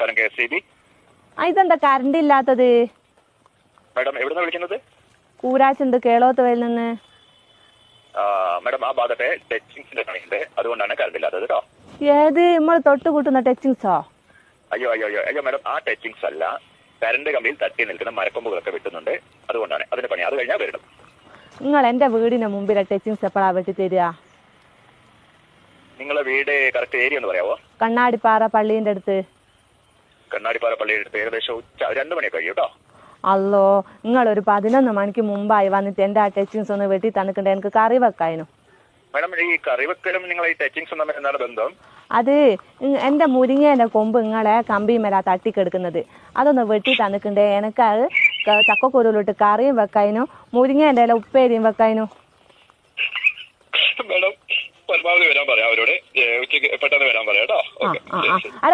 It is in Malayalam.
നമസ്കാരം KSEB. ഇതെന്താ കറണ്ട് ഇല്ലാത്തത്? മാഡം എവിടുന്ന വിളിക്കുന്നത്? കൂരാച്ചുണ്ട് കേളോത്തുവയിൽ നിന്ന്. മാഡം ആ ഭാഗത്തെ ടച്ചിങ്സിന്റെ പണിയുണ്ട്, അതുകൊണ്ടാണ് കറണ്ട് ഇല്ലാത്തത് കേട്ടോ. ഏത് നമ്മൾ തൊട്ട് കൂട്ടുന്ന ടച്ചിങ്സോ? അയ്യോ മാഡം, ആ ടച്ചിങ്സ് അല്ല, കറണ്ട് കമ്പിയിൽ തട്ടി നിൽക്കുന്ന മരക്കൊമ്പുകളൊക്കെ വെട്ടുന്നുണ്ട്, അതുകൊണ്ടാണ് അതിന്റെ പണി. അത് കഴിഞ്ഞാൽ വരണം. നിങ്ങൾ എന്റെ വീടിന് മുമ്പിലെ ടച്ചിങ്സ് എപ്പോഴാ വെട്ടി തരിക? നിങ്ങളെ വീട് കറക്റ്റ് ഏരിയ ഒന്ന് പറയാവോ? കണ്ണാടിപ്പാറ പള്ളീന്റെ അടുത്ത്. കണ്ണാടിപ്പാറ പള്ളിയുടെ അടുത്ത് ഏകദേശം 2 മണിയൊക്കെ കഴിയും കേട്ടോ. അല്ലോ, നിങ്ങളൊരു 11 മണിക്ക് മുമ്പായി വന്നിട്ട് എന്റെ ആ ടച്ചിങ്സ് ഒന്ന് വെട്ടി തന്നിട്ടുണ്ട്, എനിക്ക് കറി വെക്കായിരുന്നു. മാഡം, ഈ കറിവെക്കലും നിങ്ങൾ ഈ ടച്ചിങ്സും തമ്മിൽ എന്താണ് ബന്ധം? അത് എന്റെ മുരിങ്ങേന്റെ കൊമ്പ് നിങ്ങളെ കമ്പിമേലാ തട്ടിക്കെടുക്കുന്നത്, അതൊന്ന് വെട്ടി തന്നിട്ടുണ്ടേ. എനിക്ക് അത് ചക്കക്കുരുലിട്ട് കറിയും വെക്കായിരുന്നു, മുരിങ്ങേന്റെ ഇല ഉപ്പേരിയും വെക്കായിരുന്നു. മാഡം പരമാവധി വരാൻ പറയാം അവരോട്, ഉച്ചയ്ക്ക് പെട്ടെന്ന് വരാൻ പറയാം കേട്ടോ. അല്ല